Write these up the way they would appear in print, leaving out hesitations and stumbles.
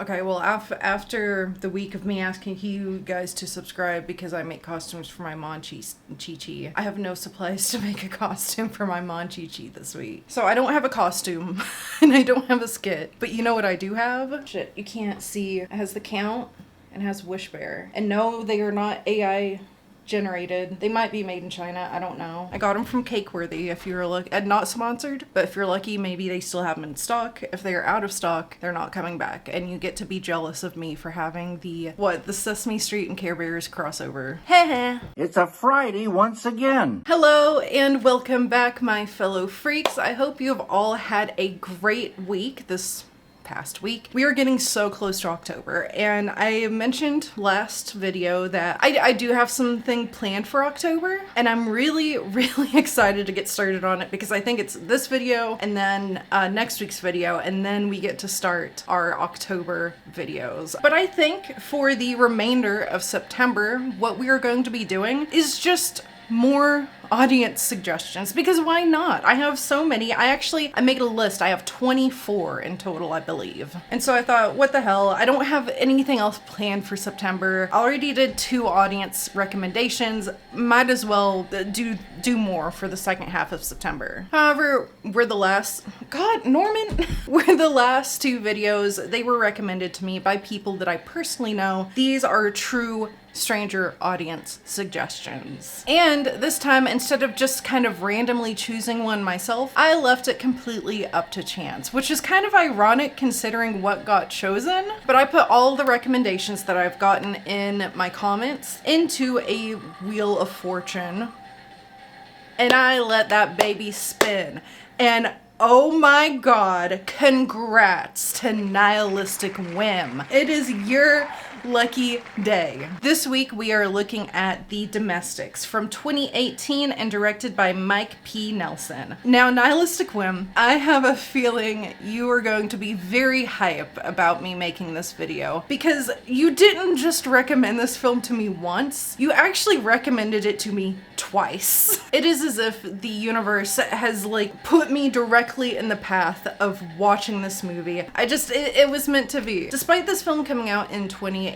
Okay, well, after the week of me asking you guys to subscribe because I make costumes for my Mon-Chi-Chi, I have no supplies to make a costume for my Mon-Chi-Chi this week. So I don't have a costume, and I don't have a skit. But you know what I do have? Shit, you can't see. It has the count, and it has Wish Bear. And no, they are not AI generated. They might be made in China, I don't know. I got them from Cakeworthy if you're not sponsored, but if you're lucky, maybe they still have them in stock. If they are out of stock, they're not coming back, and you get to be jealous of me for having the Sesame Street and Care Bears crossover. Heh. It's a Friday once again. Hello and welcome back, my fellow freaks. I hope you have all had a great week this past week. We are getting so close to October, and I mentioned last video that I do have something planned for October, and I'm really excited to get started on it because I think it's this video and then next week's video, and then we get to start our October videos. But I think for the remainder of September, what we are going to be doing is just more audience suggestions, because why not? I have so many. I made a list. I have 24 in total, I believe. And so I thought, what the hell? I don't have anything else planned for September. I already did 2 audience recommendations. Might as well do more for the second half of September. However, we're the last 2 videos. They were recommended to me by people that I personally know. These are true stranger audience suggestions. And this time, instead of just kind of randomly choosing one myself, I left it completely up to chance, which is kind of ironic considering what got chosen. But I put all the recommendations that I've gotten in my comments into a wheel of fortune, and I let that baby spin. And oh my god, congrats to NihilisticWhim. It is your lucky day. This week we are looking at The Domestics from 2018 and directed by Mike P. Nelson. Now, NihilisticWhim, I have a feeling you are going to be very hype about me making this video, because you didn't just recommend this film to me once, you actually recommended it to me twice. It is as if the universe has put me directly in the path of watching this movie. It was meant to be. Despite this film coming out in 2018,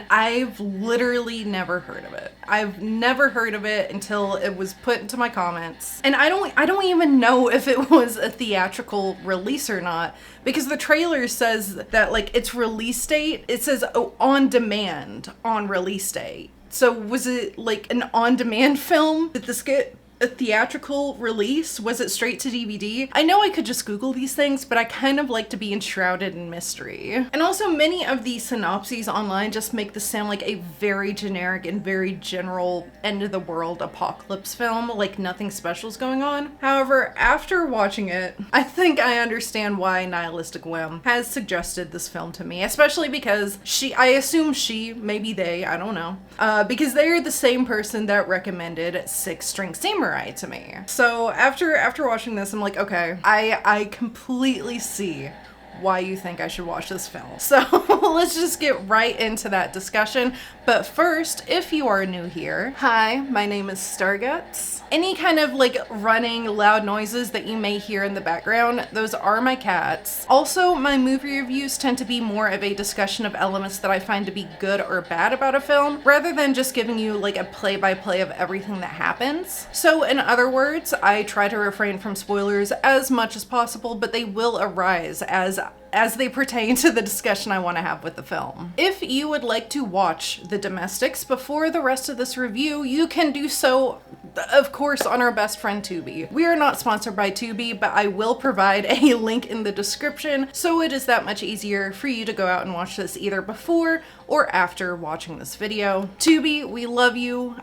I've literally never heard of it. I've never heard of it until it was put into my comments. And I don't even know if it was a theatrical release or not, because the trailer says that its release date, it says on demand on release date. So was it an on-demand film? Did this get a theatrical release? Was it straight to DVD? I know I could just Google these things, but I kind of like to be enshrouded in mystery. And also, many of the synopses online just make this sound like a very generic and very general end-of-the-world apocalypse film, like nothing special is going on. However, after watching it, I think I understand why NihilisticWhim has suggested this film to me, especially because I assume she, maybe they, I don't know, because they're the same person that recommended Six String Samurai to me. So after watching this, I'm like, okay, I completely see why you think I should watch this film. So let's just get right into that discussion. But first, if you are new here, hi, my name is STARGUTZZZ. Any kind of running loud noises that you may hear in the background, those are my cats. Also, my movie reviews tend to be more of a discussion of elements that I find to be good or bad about a film, rather than just giving you a play-by-play of everything that happens. So in other words, I try to refrain from spoilers as much as possible, but they will arise as they pertain to the discussion I want to have with the film. If you would like to watch The Domestics before the rest of this review, you can do so, of course, on our best friend Tubi. We are not sponsored by Tubi, but I will provide a link in the description, so it is that much easier for you to go out and watch this either before or after watching this video. Tubi, we love you.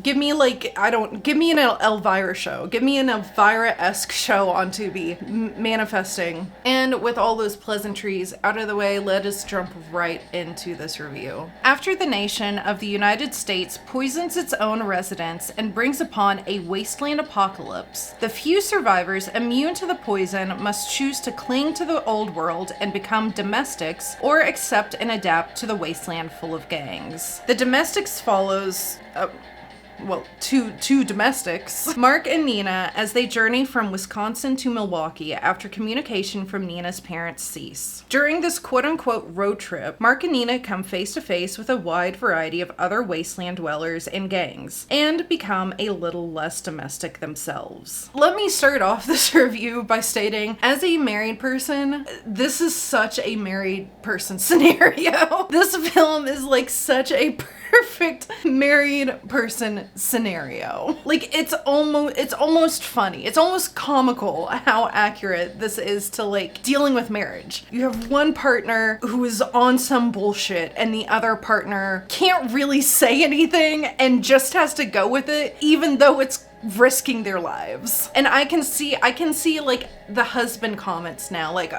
Give me an Elvira show. Give me an Elvira-esque show on Tubi, manifesting. And with all those pleasantries out of the way, let us jump right into this review. After the nation of the United States poisons its own residents and brings upon a wasteland apocalypse, the few survivors immune to the poison must choose to cling to the old world and become domestics, or accept and adapt to the wasteland full of gangs. The Domestics follows well, two domestics, Mark and Nina, as they journey from Wisconsin to Milwaukee after communication from Nina's parents cease. During this quote-unquote road trip, Mark and Nina come face to face with a wide variety of other wasteland dwellers and gangs, and become a little less domestic themselves. Let me start off this review by stating, as a married person, this is such a married person scenario. This film is like such a perfect married person scenario. Like, it's almost funny. It's almost comical how accurate this is to like dealing with marriage. You have one partner who is on some bullshit and the other partner can't really say anything and just has to go with it, even though it's risking their lives. And I can see like the husband comments now, like,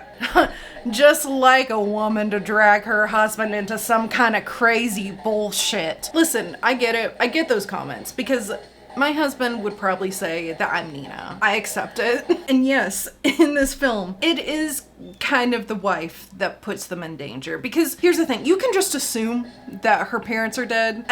just like a woman to drag her husband into some kind of crazy bullshit. Listen, I get it. I get those comments because my husband would probably say that I'm Nina. I accept it. And yes, in this film, it is kind of the wife that puts them in danger. Because here's the thing, you can just assume that her parents are dead.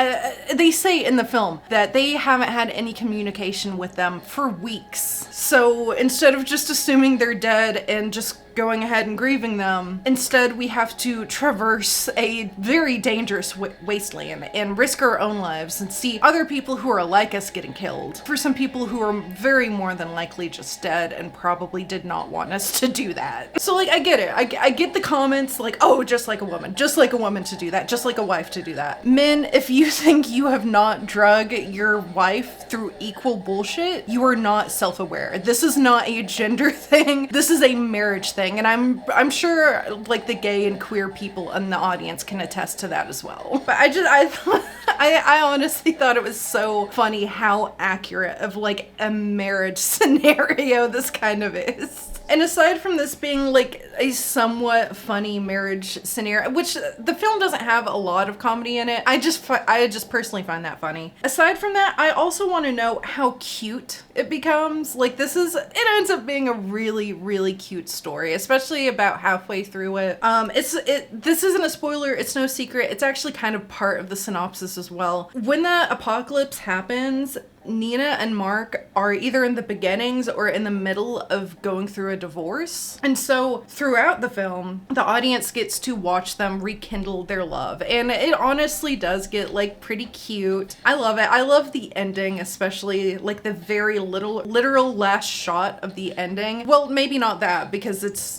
They say in the film that they haven't had any communication with them for weeks. So instead of just assuming they're dead and just going ahead and grieving them, instead we have to traverse a very dangerous wasteland and risk our own lives and see other people who are like us getting killed. For some people who are very more than likely just dead and probably did not want us to do that. So like, I get it. I get the comments like, oh, just like a woman to do that, just like a wife to do that. Men, if you think you have not drug your wife through equal bullshit, you are not self-aware. This is not a gender thing. This is a marriage thing. And I'm sure like the gay and queer people in the audience can attest to that as well. But I honestly thought it was so funny how accurate of like a marriage scenario this kind of is. And aside from this being like a somewhat funny marriage scenario, which the film doesn't have a lot of comedy in it, I just personally find that funny. Aside from that, I also want to know how cute it becomes. Like it ends up being a really, really cute story, especially about halfway through it. This isn't a spoiler, it's no secret. It's actually kind of part of the synopsis as well. When the apocalypse happens, Nina and Mark are either in the beginnings or in the middle of going through a divorce. And so throughout the film, the audience gets to watch them rekindle their love. And it honestly does get like pretty cute. I love it. I love the ending, especially like the very literal last shot of the ending. Well, maybe not that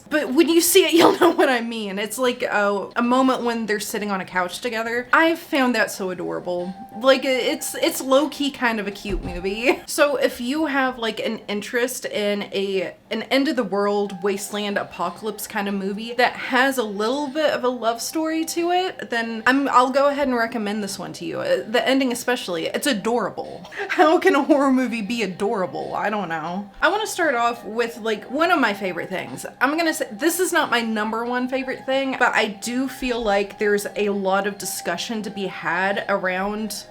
but when you see it, you'll know what I mean. It's like a moment when they're sitting on a couch together. I found that so adorable. Like it's low-key kind of a cute movie. So if you have like an interest in an end of the world wasteland apocalypse kind of movie that has a little bit of a love story to it, then I'll go ahead and recommend this one to you. The ending especially, it's adorable. How can a horror movie be adorable? I don't know. I want to start off with like one of my favorite things. I'm gonna say this is not my number one favorite thing, but I do feel like there's a lot of discussion to be had around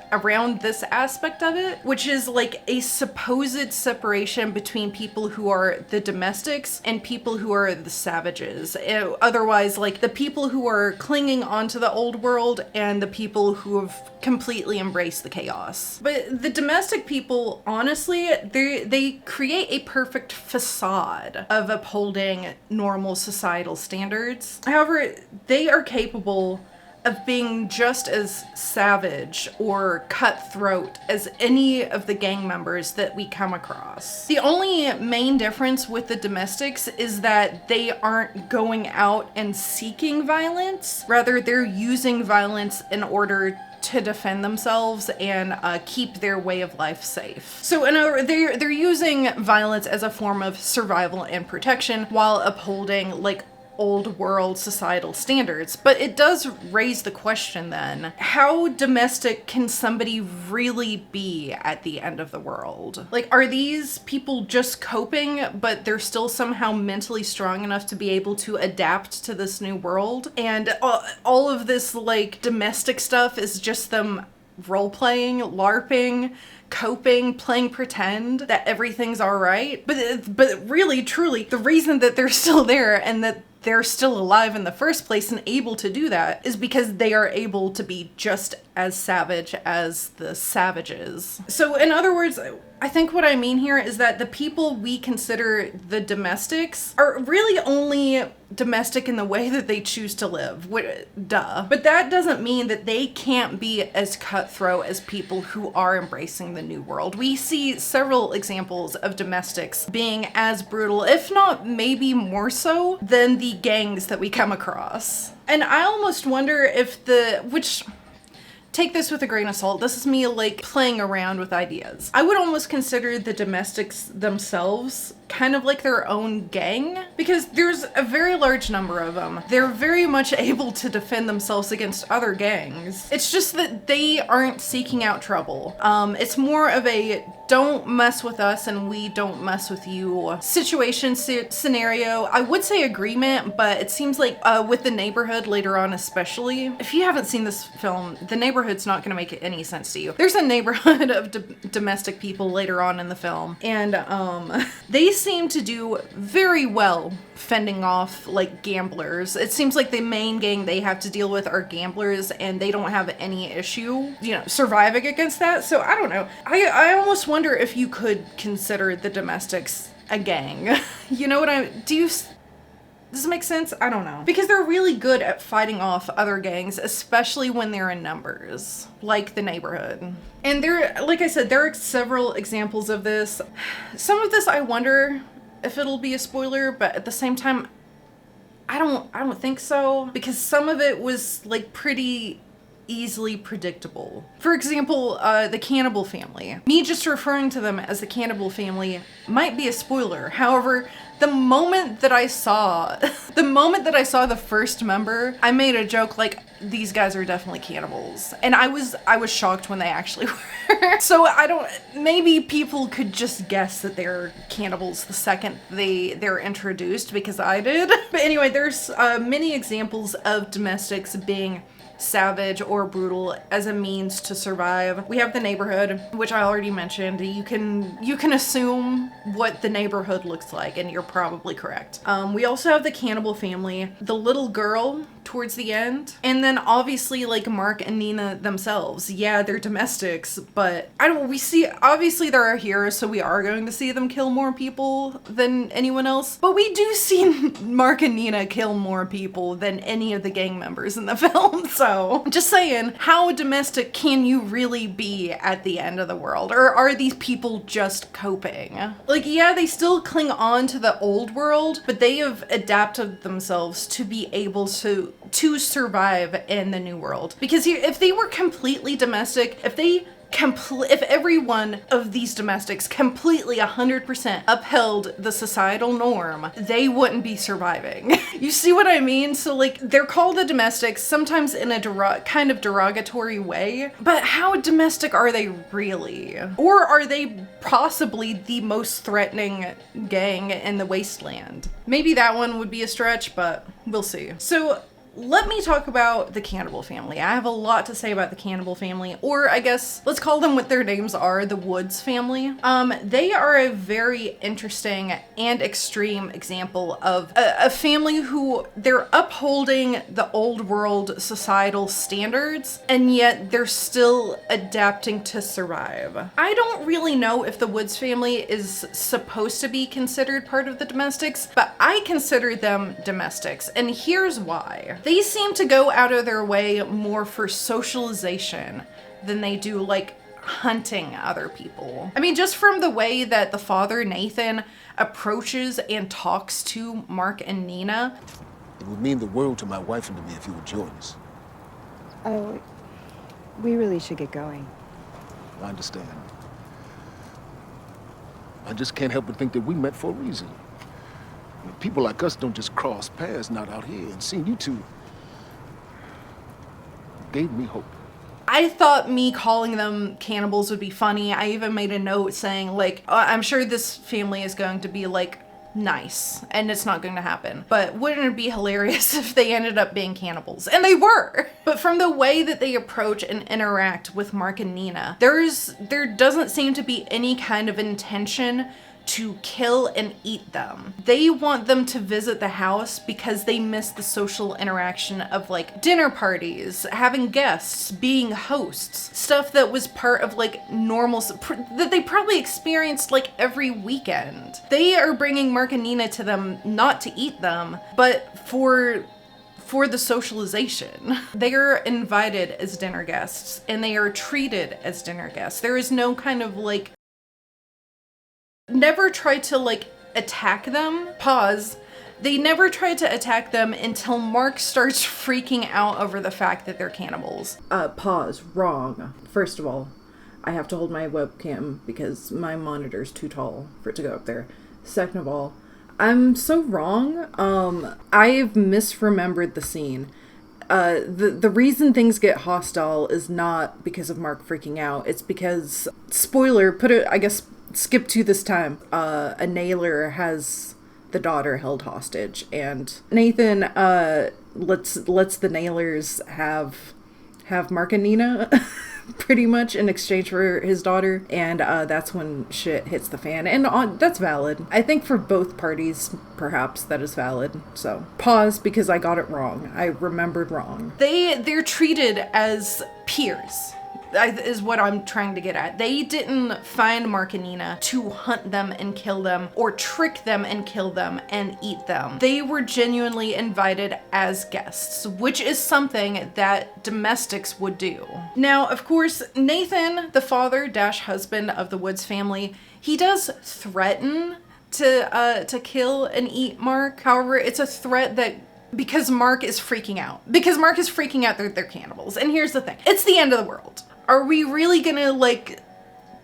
this aspect of it, which is like a supposed separation between people who are the domestics and people who are the savages. Otherwise, like the people who are clinging onto the old world and the people who have completely embraced the chaos. But the domestic people, honestly, they create a perfect facade of upholding normal societal standards. However, they are capable of being just as savage or cutthroat as any of the gang members that we come across. The only main difference with the domestics is that they aren't going out and seeking violence. Rather, they're using violence in order to defend themselves and keep their way of life safe. So they're using violence as a form of survival and protection while upholding like old world societal standards. But it does raise the question then, how domestic can somebody really be at the end of the world? Like, are these people just coping, but they're still somehow mentally strong enough to be able to adapt to this new world? And all of this like domestic stuff is just them role-playing, LARPing, coping, playing pretend that everything's all right. But really, truly, the reason that they're still there and that they're still alive in the first place and able to do that is because they are able to be just as savage as the savages. So in other words, I think what I mean here is that the people we consider the domestics are really only domestic in the way that they choose to live. Duh. But that doesn't mean that they can't be as cutthroat as people who are embracing the new world. We see several examples of domestics being as brutal, if not maybe more so, than the gangs that we come across. And I almost wonder if take this with a grain of salt. This is me like playing around with ideas. I would almost consider the domestics themselves kind of like their own gang because there's a very large number of them. They're very much able to defend themselves against other gangs. It's just that they aren't seeking out trouble. It's more of a don't mess with us and we don't mess with you situation scenario. I would say agreement, but it seems like with the neighborhood later on especially, if you haven't seen this film, the neighborhood's not going to make any sense to you. There's a neighborhood of domestic people later on in the film, and they seem to do very well fending off like gamblers. It seems like the main gang they have to deal with are gamblers and they don't have any issue, surviving against that. So I don't know. I almost wonder if you could consider the domestics a gang. Does it make sense? I don't know. Because they're really good at fighting off other gangs, especially when they're in numbers, like the neighborhood. And like I said, there are several examples of this. Some of this I wonder if it'll be a spoiler, but at the same time, I don't think so, because some of it was like pretty easily predictable. For example, the cannibal family. Me just referring to them as the cannibal family might be a spoiler. However, the moment that I saw the first member, I made a joke like, these guys are definitely cannibals. And I was shocked when they actually were. So maybe people could just guess that they're cannibals the second they're introduced, because I did. But anyway, there's many examples of domestics being savage or brutal as a means to survive. We have the neighborhood, which I already mentioned. You can assume what the neighborhood looks like, and you're probably correct. We also have the cannibal family, the little girl towards the end, and then obviously like Mark and Nina themselves. Yeah, they're domestics, but obviously they're our heroes, so we are going to see them kill more people than anyone else. But we do see Mark and Nina kill more people than any of the gang members in the film. So just saying, how domestic can you really be at the end of the world? Or are these people just coping? Like, yeah, they still cling on to the old world, but they have adapted themselves to be able to survive in the new world. Because if they were completely domestic, if every one of these domestics completely 100% upheld the societal norm, they wouldn't be surviving. You see what I mean? So like, they're called the domestics, sometimes in a kind of derogatory way, but how domestic are they really? Or are they possibly the most threatening gang in the Wasteland? Maybe that one would be a stretch, but we'll see. So let me talk about the cannibal family. I have a lot to say about the cannibal family, or I guess let's call them what their names are, the Woods family. They are a very interesting and extreme example of a family who they're upholding the old world societal standards, and yet they're still adapting to survive. I don't really know if the Woods family is supposed to be considered part of the domestics, but I consider them domestics, and here's why. They seem to go out of their way more for socialization than they do like hunting other people. I mean, just from the way that the father, Nathan, approaches and talks to Mark and Nina. It would mean the world to my wife and to me if you would join us. Oh, we really should get going. I understand. I just can't help but think that we met for a reason. I mean, people like us don't just cross paths not out here, and seeing you two gave me hope. I thought me calling them cannibals would be funny. I even made a note saying like, I'm sure this family is going to be like nice and it's not going to happen. But wouldn't it be hilarious if they ended up being cannibals? And they were. But from the way that they approach and interact with Mark and Nina, there doesn't seem to be any kind of intention to kill and eat them. They want them to visit the house because they miss the social interaction of like dinner parties, having guests, being hosts, stuff that was part of like normal, that they probably experienced like every weekend. They are bringing Mark and Nina to them not to eat them, but for the socialization. They are invited as dinner guests and they are treated as dinner guests. There is no kind of like, never try to like attack them. Pause. They never try to attack them until Mark starts freaking out over the fact that they're cannibals. Pause. Wrong. First of all, I have to hold my webcam because my monitor's too tall for it to go up there. Second of all, I'm so wrong. I've misremembered the scene. The reason things get hostile is not because of Mark freaking out. It's because, spoiler, skip to this time. A nailer has the daughter held hostage, and Nathan lets the nailers have Mark and Nina pretty much in exchange for his daughter, and that's when shit hits the fan. And that's valid. I think for both parties, perhaps that is valid. So pause, because I got it wrong. I remembered wrong. They're treated as peers. Is what I'm trying to get at. They didn't find Mark and Nina to hunt them and kill them, or trick them and kill them and eat them. They were genuinely invited as guests, which is something that domestics would do. Now, of course, Nathan, the father-husband of the Woods family, he does threaten to kill and eat Mark. However, it's a threat that because Mark is freaking out. Because Mark is freaking out that they're cannibals. And here's the thing. It's the end of the world. Are we really gonna, like,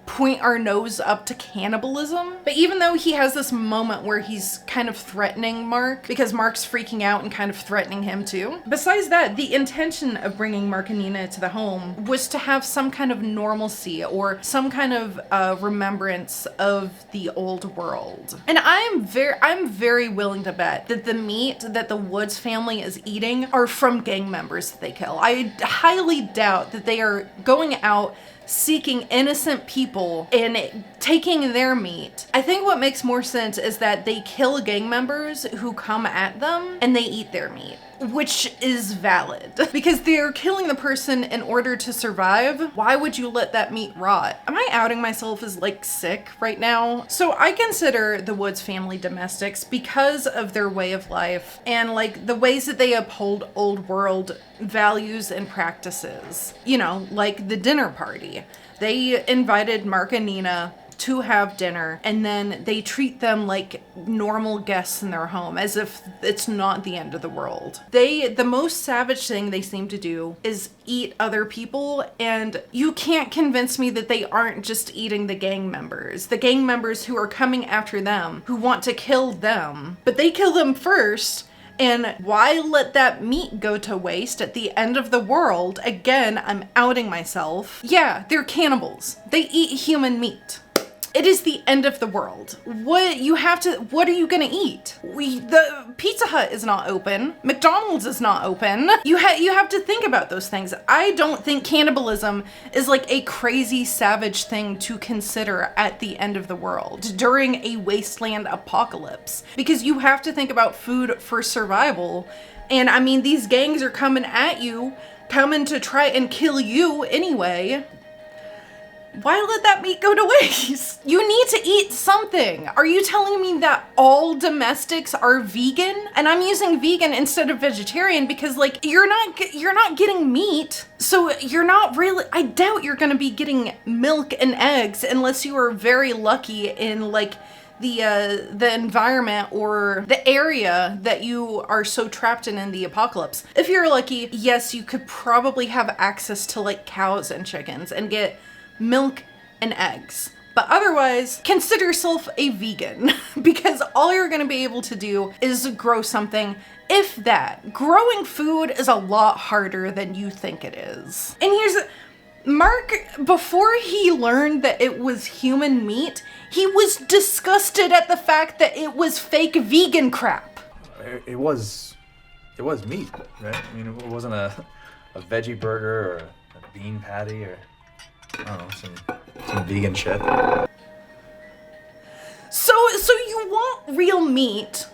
point our nose up to cannibalism? But even though he has this moment where he's kind of threatening Mark, because Mark's freaking out and kind of threatening him too, besides that, the intention of bringing Mark and Nina to the home was to have some kind of normalcy or some kind of remembrance of the old world. And I'm very willing to bet that the meat that the Woods family is eating are from gang members that they kill. I highly doubt that they are going out seeking innocent people and taking their meat. I think what makes more sense is that they kill gang members who come at them and they eat their meat, which is valid because they're killing the person in order to survive. Why would you let that meat rot? Am I outing myself as like sick right now? So I consider the Woods family domestics because of their way of life and like the ways that they uphold old world values and practices. You know, like the dinner party. They invited Mark and Nina to have dinner, and then they treat them like normal guests in their home as if it's not the end of the world. The most savage thing they seem to do is eat other people, and you can't convince me that they aren't just eating the gang members who are coming after them, who want to kill them, but they kill them first. And why let that meat go to waste at the end of the world? Again, I'm outing myself. Yeah, they're cannibals. They eat human meat. It is the end of the world. What are you gonna eat? The Pizza Hut is not open. McDonald's is not open. You have to think about those things. I don't think cannibalism is like a crazy savage thing to consider at the end of the world during a wasteland apocalypse, because you have to think about food for survival. And I mean, these gangs are coming at you, coming to try and kill you anyway. Why let that meat go to waste? You need to eat something. Are you telling me that all domestics are vegan? And I'm using vegan instead of vegetarian because like you're not getting meat. So you're not really, I doubt you're gonna be getting milk and eggs unless you are very lucky in like the environment or the area that you are so trapped in the apocalypse. If you're lucky, yes, you could probably have access to like cows and chickens and get milk and eggs. But otherwise, consider yourself a vegan because all you're going to be able to do is grow something, if that. Growing food is a lot harder than you think it is. And Mark, before he learned that it was human meat, he was disgusted at the fact that it was fake vegan crap. It was meat, right? I mean, it wasn't a veggie burger or a bean patty or I don't know, some vegan shit. So real meat,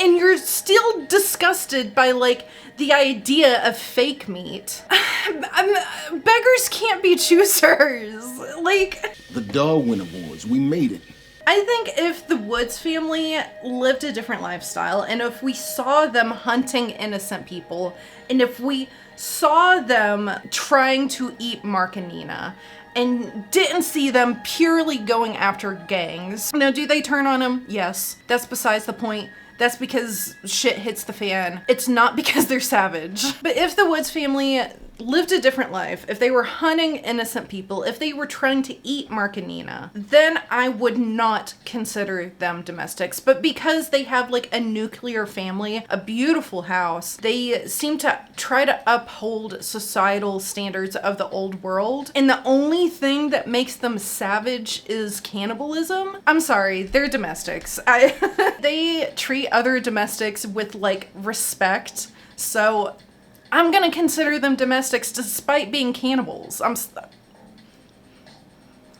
and you're still disgusted by like the idea of fake meat. Beggars can't be choosers. Like, The Darwin Awards, we made it. I think if the Woods family lived a different lifestyle, and if we saw them hunting innocent people, and if we saw them trying to eat Mark and Nina, and didn't see them purely going after gangs. Now, do they turn on him? Yes. That's besides the point. That's because shit hits the fan. It's not because they're savage. But if the Woods family lived a different life, if they were hunting innocent people, if they were trying to eat Mark and Nina, then I would not consider them domestics. But because they have like a nuclear family, a beautiful house, they seem to try to uphold societal standards of the old world, and the only thing that makes them savage is cannibalism. I'm sorry, they're domestics. They treat other domestics with like respect, so I'm gonna consider them domestics despite being cannibals.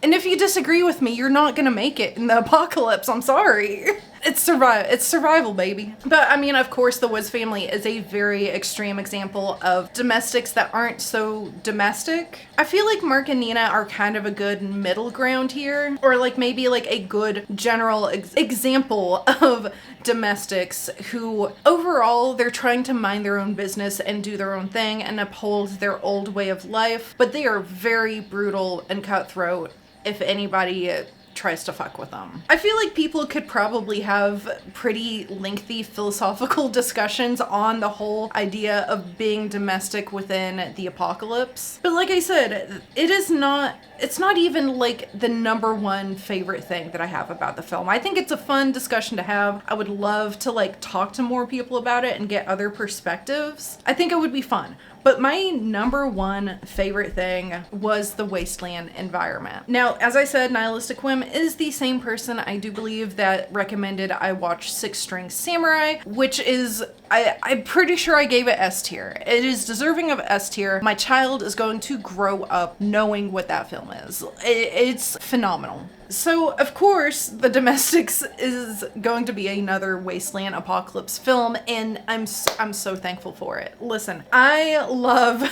And if you disagree with me, you're not gonna make it in the apocalypse. I'm sorry. It's survival, baby. But I mean, of course, the Woods family is a very extreme example of domestics that aren't so domestic. I feel like Mark and Nina are kind of a good middle ground here, or like maybe like a good general example of domestics who overall they're trying to mind their own business and do their own thing and uphold their old way of life, but they are very brutal and cutthroat if anybody tries to fuck with them. I feel like people could probably have pretty lengthy philosophical discussions on the whole idea of being domestic within the apocalypse. But like I said, it's not even like the #1 favorite thing that I have about the film. I think it's a fun discussion to have. I would love to like talk to more people about it and get other perspectives. I think it would be fun. But my #1 favorite thing was the Wasteland Environment. Now, as I said, NihilisticWhim is the same person, I do believe, that recommended I watch Six String Samurai, which is, I'm pretty sure I gave it S tier. It is deserving of S tier. My child is going to grow up knowing what that film is. It's phenomenal. So, of course, The Domestics is going to be another Wasteland apocalypse film, and I'm so thankful for it. Listen, I love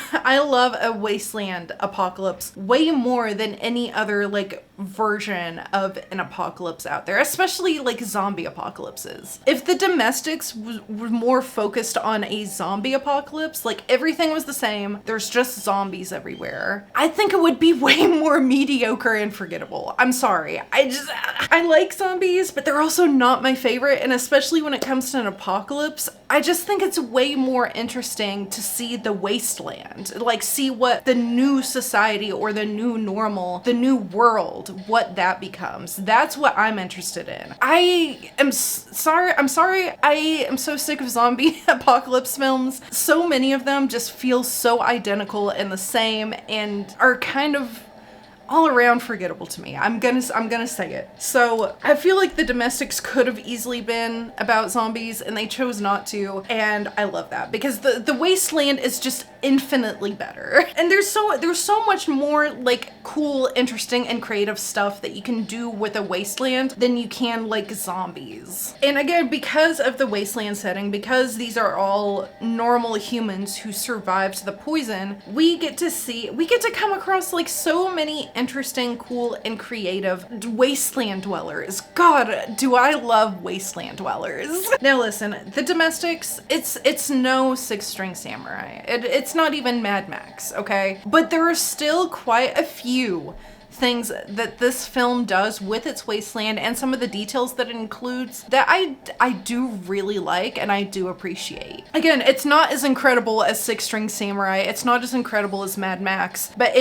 a Wasteland apocalypse way more than any other like version of an apocalypse out there, especially like zombie apocalypses. If The Domestics were more focused on a zombie apocalypse, like everything was the same, there's just zombies everywhere, I think it would be way more mediocre and forgettable. I'm sorry. I like zombies, but they're also not my favorite, and especially when it comes to an apocalypse, I just think it's way more interesting to see the wasteland, like see what the new society or the new normal, the new world, what that becomes. That's what I'm interested in. I'm sorry, I am so sick of zombie apocalypse films. So many of them just feel so identical and the same and are kind of all around forgettable to me. I'm gonna say it. So I feel like The Domestics could have easily been about zombies, and they chose not to, and I love that because the Wasteland is just infinitely better. And there's so much more like cool, interesting, and creative stuff that you can do with a Wasteland than you can like zombies. And again, because of the Wasteland setting, because these are all normal humans who survived the poison, we get to come across like so many interesting, cool, and creative wasteland dwellers. God, do I love wasteland dwellers. Now listen, The Domestics, it's no Six String Samurai. It's not even Mad Max, okay? But there are still quite a few things that this film does with its wasteland and some of the details that it includes that I do really like and I do appreciate. Again, it's not as incredible as Six String Samurai, it's not as incredible as Mad Max, but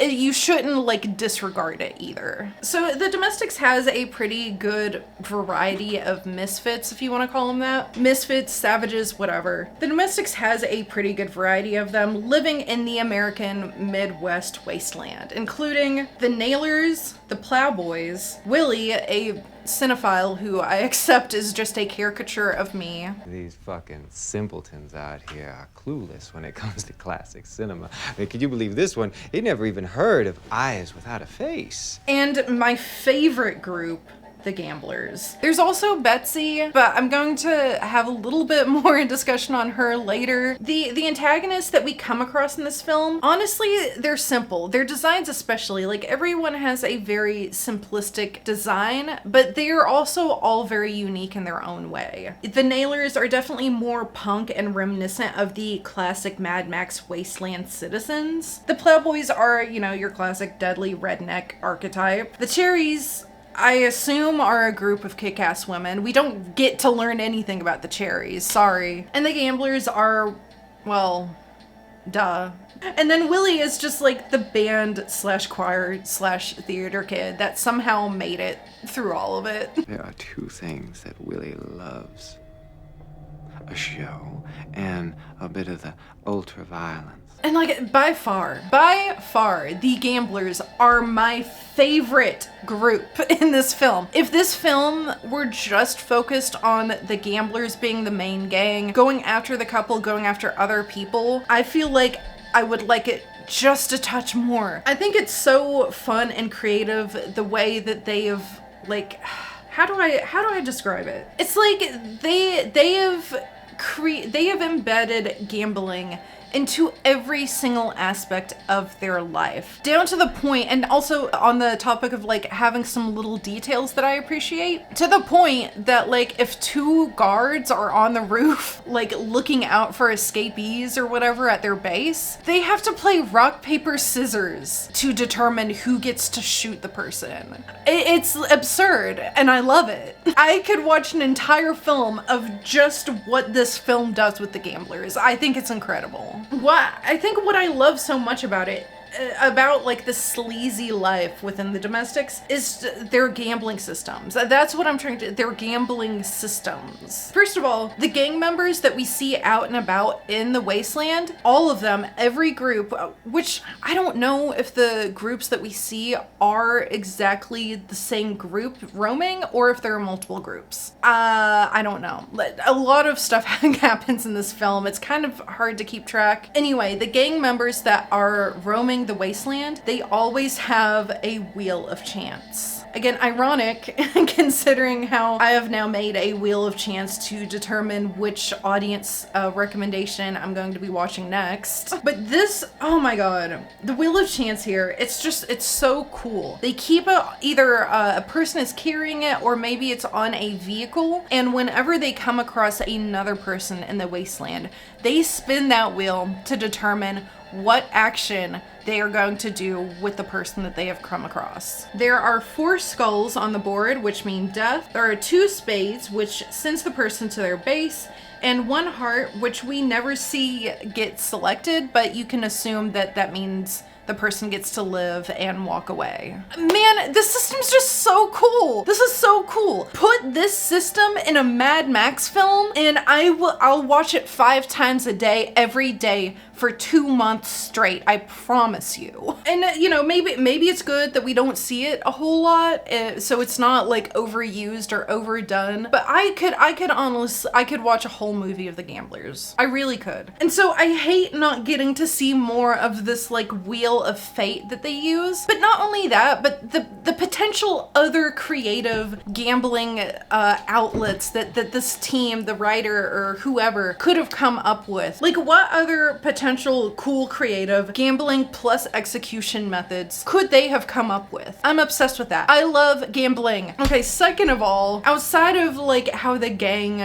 you shouldn't like disregard it either. So The Domestics has a pretty good variety of misfits, if you want to call them that. Misfits, savages, whatever. The Domestics has a pretty good variety of them living in the American Midwest wasteland, including the Nailers, the Plowboys, Willy, a cinephile who I accept is just a caricature of me. These fucking simpletons out here are clueless when it comes to classic cinema. I mean, could you believe this one? He never even heard of Eyes Without a Face. And my favorite group the gamblers. There's also Betsy, but I'm going to have a little bit more discussion on her later. The antagonists that we come across in this film, honestly, they're simple. Their designs especially, like everyone has a very simplistic design, but they're also all very unique in their own way. The Nailers are definitely more punk and reminiscent of the classic Mad Max Wasteland citizens. The Plowboys are, you know, your classic deadly redneck archetype. The Cherries, I assume, are a group of kick-ass women. We don't get to learn anything about the Cherries, sorry. And the Gamblers are, well, duh. And then Willy is just like the band slash choir slash theater kid that somehow made it through all of it. There are two things that Willy loves: a show and a bit of the ultra-violence. And like, by far, the Gamblers are my favorite group in this film. If this film were just focused on the Gamblers being the main gang, going after the couple, going after other people, I feel like I would like it just a touch more. I think it's so fun and creative the way that they have, like, how do I describe it? It's like they have embedded gambling into every single aspect of their life, down to the point, and also on the topic of like having some little details that I appreciate, to the point that like if two guards are on the roof like looking out for escapees or whatever at their base, they have to play rock paper scissors to determine who gets to shoot the person. It's absurd and I love it. I could watch an entire film of just what this film does with the Gamblers. I think it's incredible. What I love so much about it, about like the sleazy life within the domestics, is their gambling systems. That's what I'm trying to, their gambling systems. First of all, the gang members that we see out and about in the Wasteland, all of them, every group, which I don't know if the groups that we see are exactly the same group roaming or if there are multiple groups. I don't know. A lot of stuff happens in this film. It's kind of hard to keep track. Anyway, the gang members that are roaming the Wasteland, they always have a wheel of chance. Again, ironic considering how I have now made a wheel of chance to determine which audience recommendation I'm going to be watching next. But this, oh my god, the wheel of chance here, it's so cool. They keep either a person is carrying it or maybe it's on a vehicle, and whenever they come across another person in the Wasteland, they spin that wheel to determine what action they are going to do with the person that they have come across. There are 4 skulls on the board, which mean death. There are 2 spades, which sends the person to their base, and 1 heart, which we never see get selected, but you can assume that that means the person gets to live and walk away. Man, this system's just so cool. This is so cool. Put this system in a Mad Max film and I'll watch it 5 times a day, every day for 2 months straight. I promise you. And you know, maybe it's good that we don't see it a whole lot, so it's not like overused or overdone. But I could watch a whole movie of the Gamblers. I really could. And so I hate not getting to see more of this like wheel of fate that they use. But not only that, but the potential other creative gambling outlets that this team, the writer or whoever, could have come up with. Like, what other potential cool creative gambling plus execution methods could they have come up with? I'm obsessed with that. I love gambling. Okay, second of all, outside of like how the gang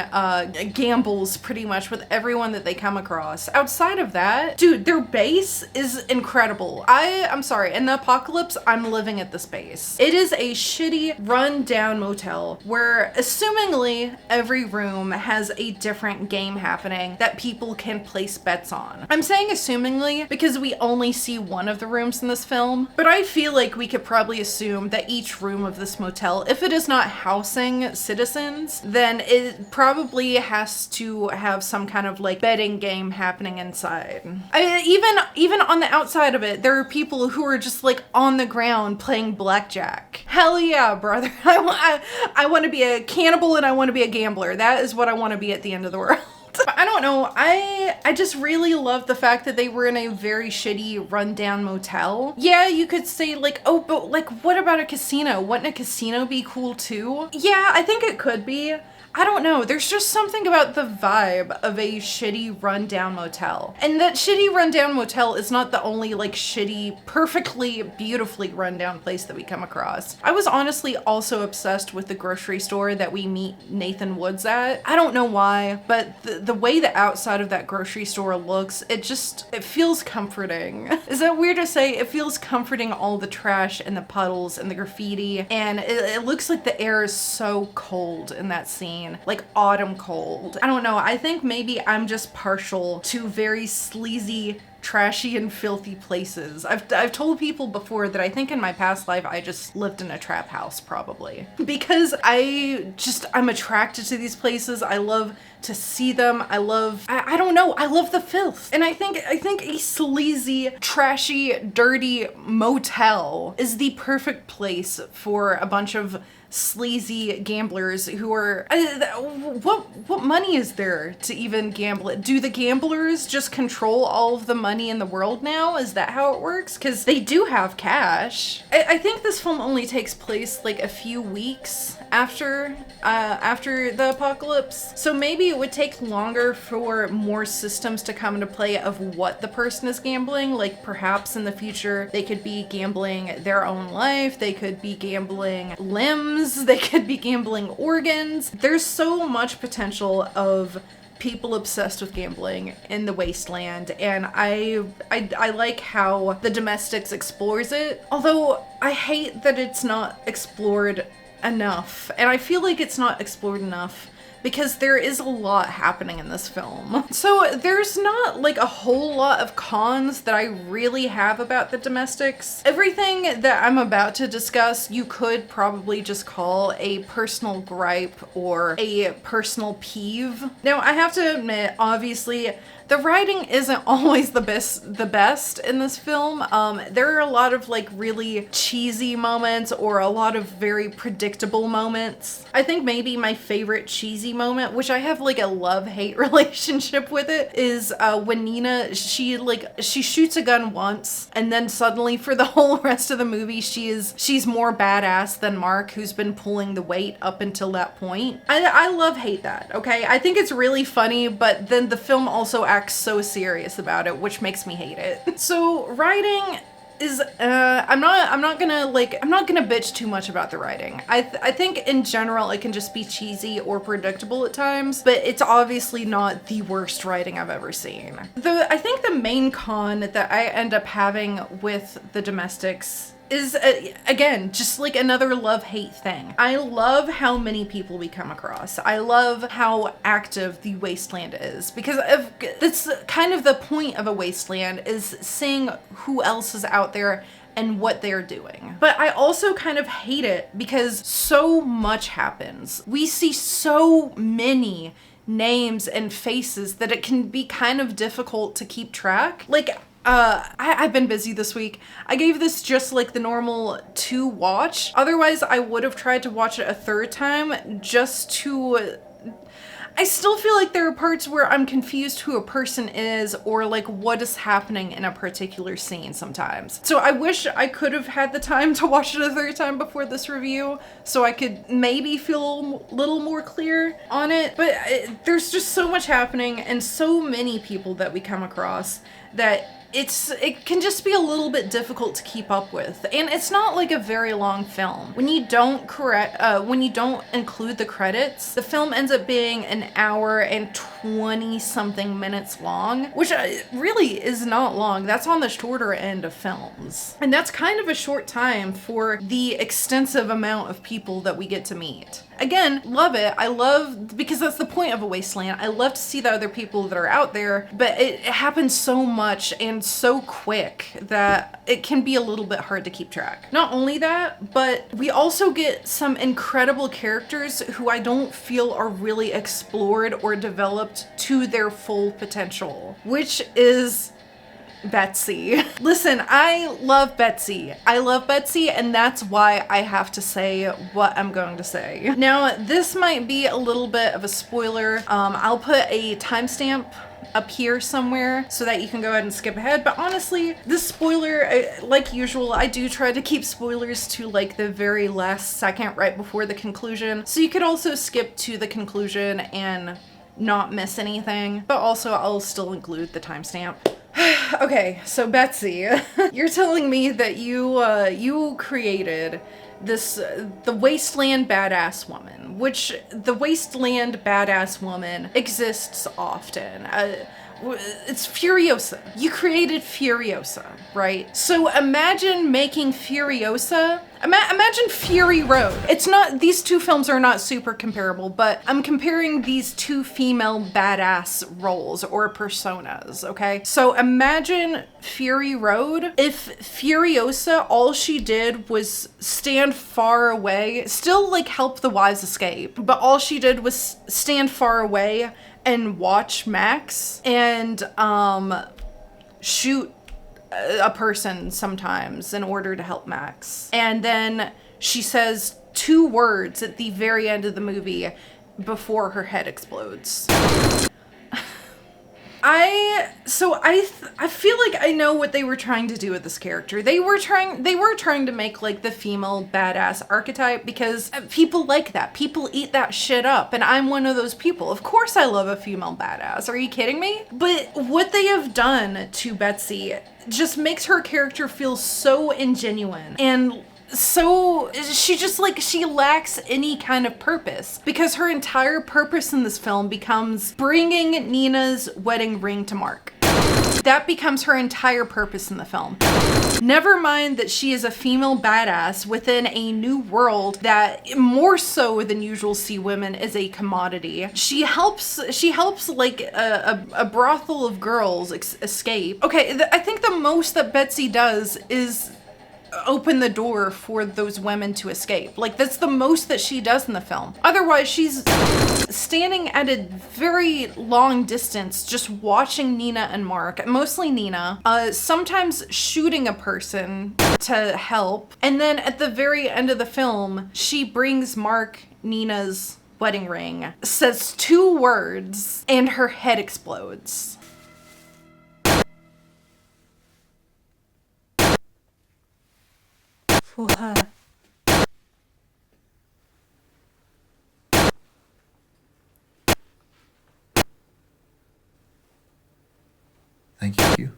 gambles pretty much with everyone that they come across, outside of that, dude, their base is incredible. I'm sorry, in the apocalypse, I'm living at this base. It is a shitty run-down motel where assumingly every room has a different game happening that people can place bets on. I'm saying assumingly because we only see one of the rooms in this film, but I feel like we could probably assume that each room of this motel, if it is not housing citizens, then it probably has to have some kind of like betting game happening inside. Even on the outside of it, there are people who are just like on the ground playing blackjack. Hell yeah, brother. I want to be a cannibal and I want to be a gambler. That is what I want to be at the end of the world. But I don't know, I just really love the fact that they were in a very shitty rundown motel. Yeah, you could say like, oh, but like what about a casino? Wouldn't a casino be cool too? Yeah, I think it could be. I don't know, there's just something about the vibe of a shitty rundown motel. And that shitty rundown motel is not the only like shitty, perfectly, beautifully rundown place that we come across. I was honestly also obsessed with the grocery store that we meet Nathan Woods at. I don't know why, but the way the outside of that grocery store looks, it feels comforting. Is that weird to say? It feels comforting, all the trash and the puddles and the graffiti, and it looks like the air is so cold in that scene. Like autumn cold. I don't know, I think maybe I'm just partial to very sleazy, trashy and filthy places. I've told people before that I think in my past life I just lived in a trap house probably. Because I'm attracted to these places. I love to see them. I don't know, I love the filth. And I think a sleazy, trashy, dirty motel is the perfect place for a bunch of sleazy gamblers who are what money is there to even gamble it? Do the gamblers just control all of the money in the world now? Is that how it works? Because they do have cash. I think this film only takes place like a few weeks after the apocalypse, so maybe it would take longer for more systems to come into play of what the person is gambling. Like perhaps in the future they could be gambling their own life, they could be gambling limbs, they could be gambling organs. There's so much potential of people obsessed with gambling in the Wasteland, and I like how the Domestics explores it, although I hate that it's not explored enough, and I feel like it's not explored enough because there is a lot happening in this film. So there's not like a whole lot of cons that I really have about the Domestics. Everything that I'm about to discuss you could probably just call a personal gripe or a personal peeve. Now I have to admit, obviously, the writing isn't always the best in this film. There are a lot of like really cheesy moments or a lot of very predictable moments. I think maybe my favorite cheesy moment, which I have like a love-hate relationship with it, is when Nina, she shoots a gun once and then suddenly for the whole rest of the movie she's more badass than Mark, who's been pulling the weight up until that point. I love-hate that, okay? I think it's really funny, but then the film also acts so serious about it, which makes me hate it. So writing is I'm not gonna bitch too much about the writing. I think in general it can just be cheesy or predictable at times, but it's obviously not the worst writing I've ever seen. I think the main con that I end up having with the Domestics is, again, just like another love-hate thing. I love how many people we come across. I love how active the Wasteland is, because that's kind of the point of a Wasteland, is seeing who else is out there and what they're doing. But I also kind of hate it because so much happens. We see so many names and faces that it can be kind of difficult to keep track. Like, I've been busy this week. I gave this just like the normal 2 watch. Otherwise, I would have tried to watch it a third time just to... I still feel like there are parts where I'm confused who a person is or like what is happening in a particular scene sometimes. So I wish I could have had the time to watch it a third time before this review so I could maybe feel a little more clear on it. But there's just so much happening and so many people that we come across that it can just be a little bit difficult to keep up with. And it's not like a very long film. When you don't include the credits, the film ends up being an hour and 20 something minutes long, which really is not long. That's on the shorter end of films. And that's kind of a short time for the extensive amount of people that we get to meet. Again, love it. I love, because that's the point of a Wasteland. I love to see the other people that are out there, but it happens so much and so quick that it can be a little bit hard to keep track. Not only that, but we also get some incredible characters who I don't feel are really explored or developed to their full potential, which is Betsy. Listen, I love Betsy. I love Betsy, and that's why I have to say what I'm going to say. Now, this might be a little bit of a spoiler. I'll put a timestamp up here somewhere so that you can go ahead and skip ahead, but honestly, this spoiler, like usual, I do try to keep spoilers to like the very last second right before the conclusion, so you could also skip to the conclusion and not miss anything, but also I'll still include the timestamp. Okay, so Betsy, you're telling me that you created this the Wasteland Badass Woman, which the Wasteland Badass Woman exists often. It's Furiosa. You created Furiosa, right? So imagine making Furiosa. Imagine Fury Road. It's not, these two films are not super comparable, but I'm comparing these two female badass roles or personas, okay? So imagine Fury Road if Furiosa, all she did was stand far away, still like help the wives escape, but all she did was stand far away and watch Max and shoot a person sometimes in order to help Max. And then she says 2 words at the very end of the movie before her head explodes. I feel like I know what they were trying to do with this character. They were trying to make like the female badass archetype because people like that. People eat that shit up, and I'm one of those people. Of course I love a female badass. Are you kidding me? But what they have done to Betsy just makes her character feel so ingenuine, and so she just like, she lacks any kind of purpose, because her entire purpose in this film becomes bringing Nina's wedding ring to Mark. That becomes her entire purpose in the film. Never mind that she is a female badass within a new world that more so than usual see women as a commodity. She helps like a brothel of girls escape. Okay, I think the most that Betsy does is open the door for those women to escape. Like, that's the most that she does in the film. Otherwise, she's standing at a very long distance just watching Nina and Mark, mostly Nina, sometimes shooting a person to help, and then at the very end of the film she brings Mark Nina's wedding ring, says 2 words, and her head explodes. For her. Thank you.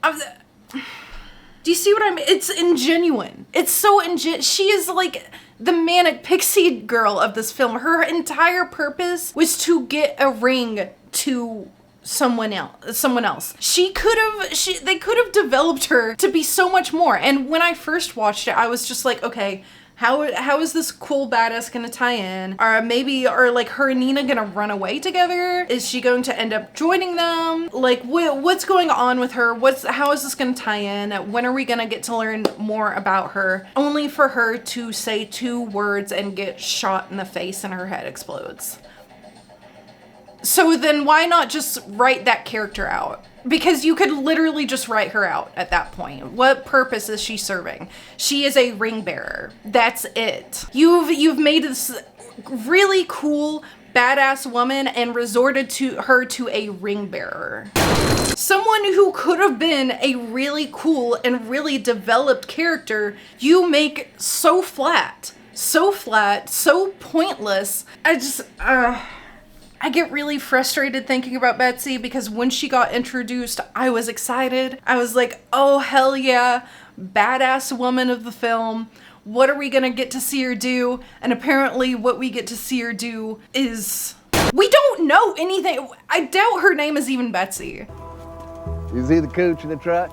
Do you see what I mean? It's ingenuine. It's so she is like the manic pixie girl of this film. Her entire purpose was to get a ring to someone else. They could have developed her to be so much more. And when I first watched it, I was just like, okay, how is this cool badass gonna tie in? Are like her and Nina gonna run away together? Is she going to end up joining them? Like, what's going on with her? How is this gonna tie in? When are we gonna get to learn more about her? Only for her to say 2 words and get shot in the face and her head explodes. So then why not just write that character out? Because you could literally just write her out at that point. What purpose is she serving? She is a ring bearer. That's it. You've made this really cool, badass woman and resorted to a ring bearer. Someone who could have been a really cool and really developed character, you make so flat, so pointless. I get really frustrated thinking about Betsy, because when she got introduced, I was excited. I was like, oh, hell yeah, badass woman of the film. What are we gonna get to see her do? And apparently what we get to see her do is, we don't know anything. I doubt her name is even Betsy. Is he the coach of the truck?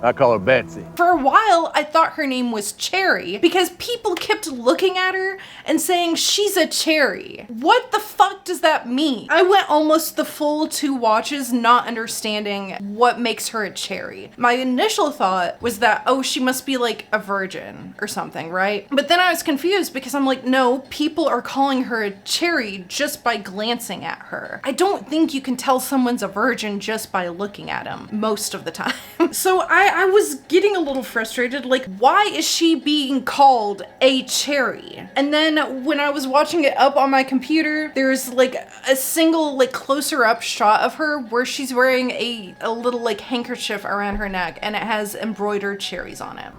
I call her Betsy. For a while, I thought her name was Cherry because people kept looking at her and saying she's a cherry. What the fuck does that mean? I went almost the full 2 watches not understanding what makes her a cherry. My initial thought was that, oh, she must be like a virgin or something, right? But then I was confused because I'm like, no, people are calling her a cherry just by glancing at her. I don't think you can tell someone's a virgin just by looking at them most of the time. So I was getting a little frustrated, like, why is she being called a cherry? And then when I was watching it up on my computer, there's like a single like closer up shot of her where she's wearing a little like handkerchief around her neck and it has embroidered cherries on it.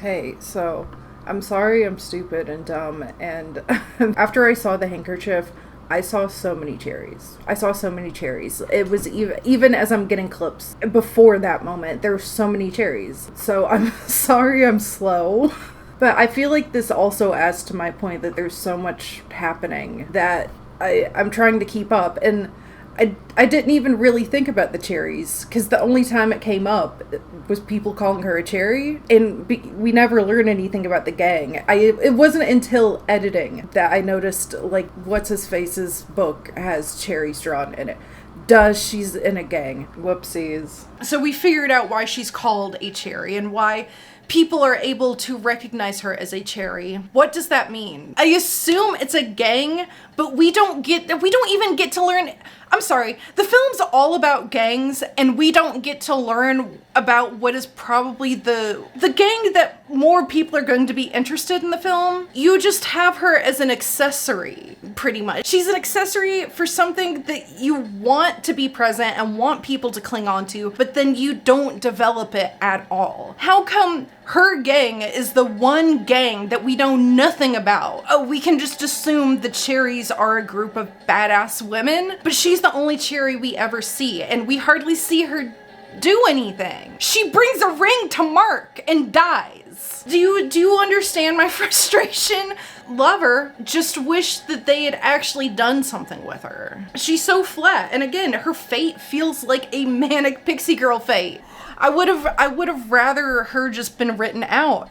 Hey, so I'm sorry I'm stupid and dumb, and after I saw the handkerchief, I saw so many cherries. I saw so many cherries. It was even as I'm getting clips before that moment, there were so many cherries. So I'm sorry I'm slow. But I feel like this also adds to my point that there's so much happening that I'm trying to keep up. And I didn't even really think about the cherries because the only time it came up was people calling her a cherry, and we never learned anything about the gang. It wasn't until editing that I noticed like what's-his-face's book has cherries drawn in it. Duh, she's in a gang. Whoopsies. So we figured out why she's called a cherry and why people are able to recognize her as a cherry. What does that mean? I assume it's a gang, but we don't even get to learn. I'm sorry, the film's all about gangs and we don't get to learn about what is probably the gang that more people are going to be interested in the film. You just have her as an accessory, pretty much. She's an accessory for something that you want to be present and want people to cling on to, but then you don't develop it at all. How come her gang is the one gang that we know nothing about? Oh, we can just assume the cherries are a group of badass women, but she's the only cherry we ever see, and we hardly see her do anything. She brings a ring to Mark and dies. Do you understand my frustration? Love her, just wish that they had actually done something with her. She's so flat, and again, her fate feels like a manic pixie girl fate. I would have rather her just been written out.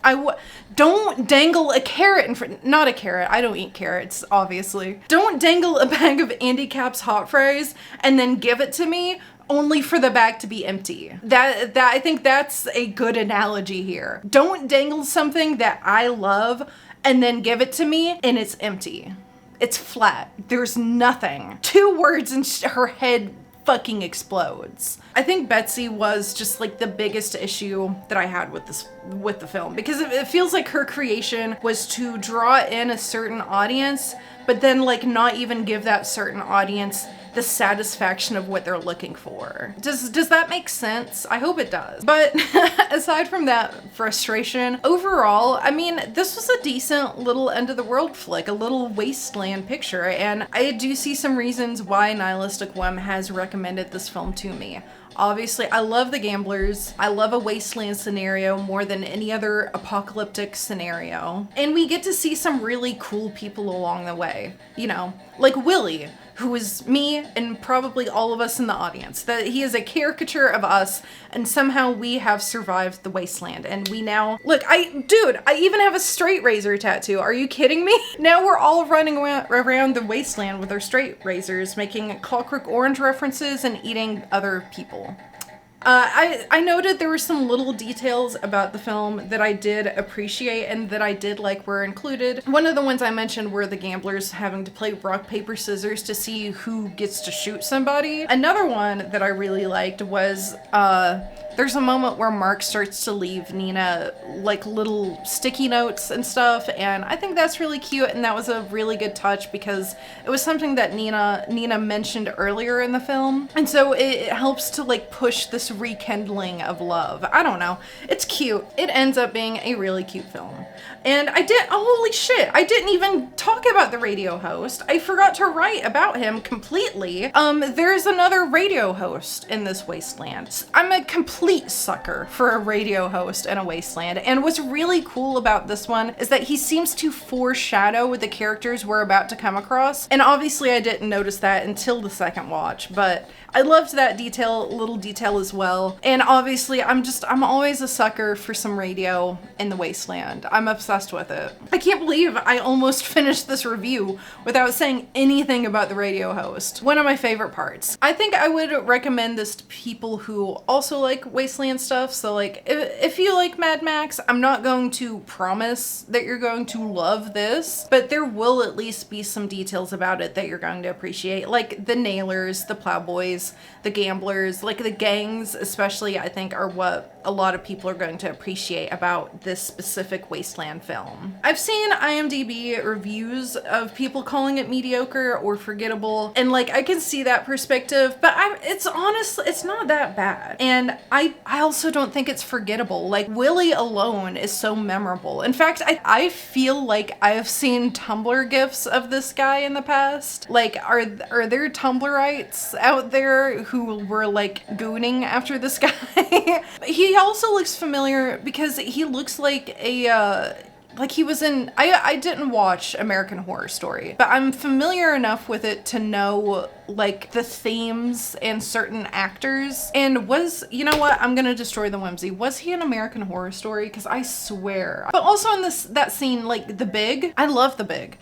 Don't dangle a carrot in front, not a carrot, I don't eat carrots, obviously. Don't dangle a bag of Andy Capp's hot fries and then give it to me only for the bag to be empty. That I think that's a good analogy here. Don't dangle something that I love and then give it to me and it's empty. It's flat. There's nothing. 2 words and her head fucking explodes. I think Betsy was just like the biggest issue that I had with the film, because it feels like her creation was to draw in a certain audience, but then like not even give that certain audience the satisfaction of what they're looking for. Does that make sense? I hope it does. But aside from that frustration, overall, I mean, this was a decent little end of the world flick, a little wasteland picture, and I do see some reasons why NihilisticWhim has recommended this film to me. Obviously, I love the gamblers. I love a wasteland scenario more than any other apocalyptic scenario. And we get to see some really cool people along the way. You know, like Willy, who is me and probably all of us in the audience. That he is a caricature of us, and somehow we have survived the wasteland. And we now, look, I even have a straight razor tattoo. Are you kidding me? Now we're all running around the wasteland with our straight razors, making Clockwork Orange references and eating other people. I noted there were some little details about the film that I did appreciate and that I did like were included. One of the ones I mentioned were the gamblers having to play rock, paper, scissors to see who gets to shoot somebody. Another one that I really liked was, there's a moment where Mark starts to leave Nina like little sticky notes and stuff, and I think that's really cute, and that was a really good touch because it was something that Nina mentioned earlier in the film, and so it helps to like push this rekindling of love. I don't know, it's cute. It ends up being a really cute film. And holy shit, I didn't even talk about the radio host. I forgot to write about him completely. There's another radio host in this wasteland. I'm a complete complete sucker for a radio host and a Wasteland. And what's really cool about this one is that he seems to foreshadow the characters we're about to come across. And obviously I didn't notice that until the second watch, but I loved that little detail as well. And obviously I'm always a sucker for some radio in the Wasteland. I'm obsessed with it. I can't believe I almost finished this review without saying anything about the radio host. One of my favorite parts. I think I would recommend this to people who also like Wasteland stuff. So like if you like Mad Max, I'm not going to promise that you're going to love this, but there will at least be some details about it that you're going to appreciate. Like the Nailers, the Plowboys, the gamblers, like the gangs especially, I think are what a lot of people are going to appreciate about this specific Wasteland film. I've seen IMDb reviews of people calling it mediocre or forgettable, and like I can see that perspective, but it's honestly, it's not that bad. And I also don't think it's forgettable. Like Willy alone is so memorable. In fact, I feel like I've seen Tumblr gifs of this guy in the past. Like are there Tumblrites out there who were like gooning after this guy? He also looks familiar because he looks like like he was in, I didn't watch American Horror Story, but I'm familiar enough with it to know like the themes and certain actors. And you know what? I'm gonna destroy the whimsy. Was he in American Horror Story? Because I swear. But also in that scene, like The Big, I love The Big.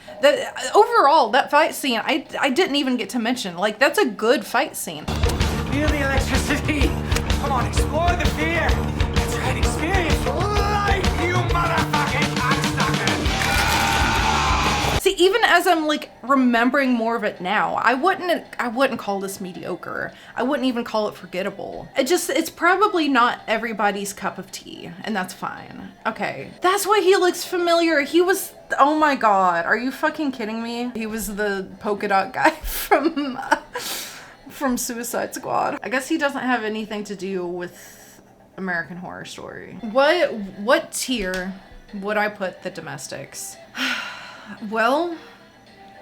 Overall, that fight scene, I didn't even get to mention. Like that's a good fight scene. Feel the electricity. Come on, explore the fear. That's right, experience life, you motherfucking cocksucker. See, even as I'm like remembering more of it now, I wouldn't call this mediocre. I wouldn't even call it forgettable. It's probably not everybody's cup of tea, and that's fine. Okay, that's why he looks familiar. He was, oh my god, are you fucking kidding me? He was the polka dot guy from Suicide Squad. I guess he doesn't have anything to do with American Horror Story. What tier would I put The Domestics? Well,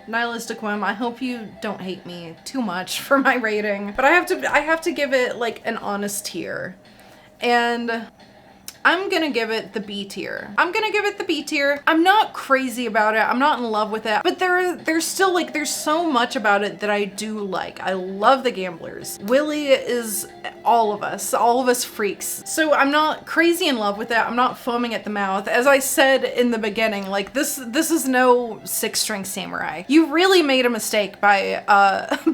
NihilisticWhim, I hope you don't hate me too much for my rating, but I have to give it like an honest tier. And I'm gonna give it the B tier. I'm not crazy about it. I'm not in love with it, but there's still like, there's so much about it that I do like. I love the gamblers. Willy is all of us freaks. So I'm not crazy in love with it. I'm not foaming at the mouth. As I said in the beginning, like this is no Six String Samurai. You really made a mistake by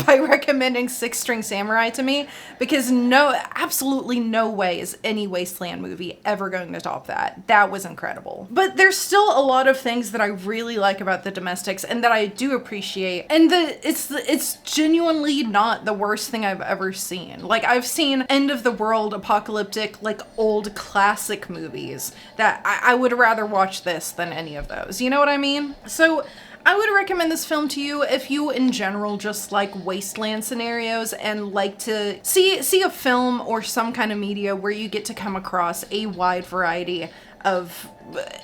recommending Six String Samurai to me, because absolutely no way is any Wasteland movie ever going to top that. That was incredible. But there's still a lot of things that I really like about The Domestics and that I do appreciate. And it's genuinely not the worst thing I've ever seen. Like I've seen end of the world apocalyptic, like old classic movies that I would rather watch this than any of those. You know what I mean? So I would recommend this film to you if you in general just like wasteland scenarios and like to see a film or some kind of media where you get to come across a wide variety of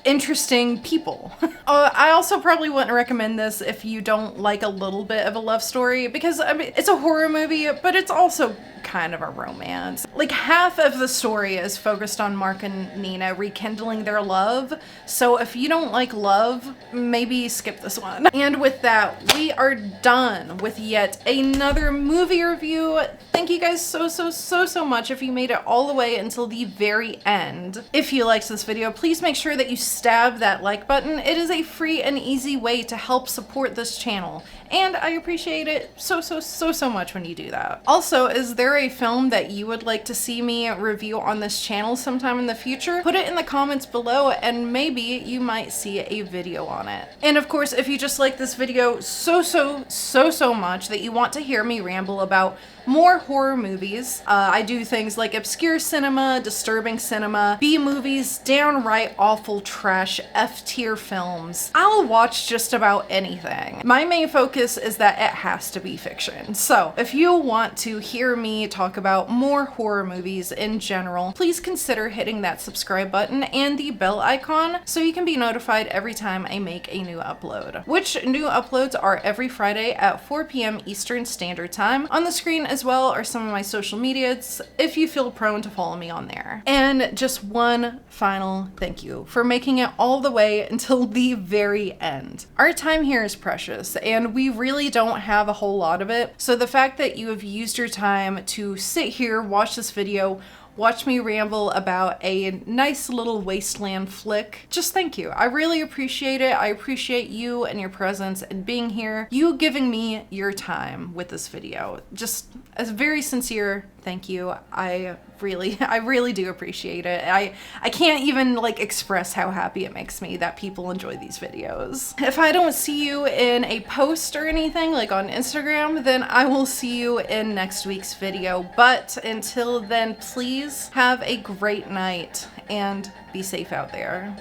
interesting people. I also probably wouldn't recommend this if you don't like a little bit of a love story, because I mean, it's a horror movie, but it's also kind of a romance. Like half of the story is focused on Mark and Nina rekindling their love. So if you don't like love, maybe skip this one. And with that, we are done with yet another movie review. Thank you guys so much if you made it all the way until the very end. If you liked this video, please make sure that you stab that like button. It is a free and easy way to help support this channel, and I appreciate it so much when you do that. Also, is there a film that you would like to see me review on this channel sometime in the future? Put it in the comments below and maybe you might see a video on it. And of course, if you just like this video so much that you want to hear me ramble about more horror movies, I do things like obscure cinema, disturbing cinema, B movies, downright awful trash F-tier films. I'll watch just about anything. My main focus is that it has to be fiction. So if you want to hear me me talk about more horror movies in general, please consider hitting that subscribe button and the bell icon so you can be notified every time I make a new upload. Which new uploads are every Friday at 4 p.m. Eastern Standard Time. On the screen as well are some of my social medias if you feel prone to follow me on there. And just one final thank you for making it all the way until the very end. Our time here is precious and we really don't have a whole lot of it, so the fact that you have used your time to sit here, watch this video, watch me ramble about a nice little Wasteland flick, just thank you. I really appreciate it. I appreciate you and your presence and being here, you giving me your time with this video. Just a very sincere thank you. I really do appreciate it. I can't even like express how happy it makes me that people enjoy these videos. If I don't see you in a post or anything like on Instagram, then I will see you in next week's video. But until then, please have a great night and be safe out there.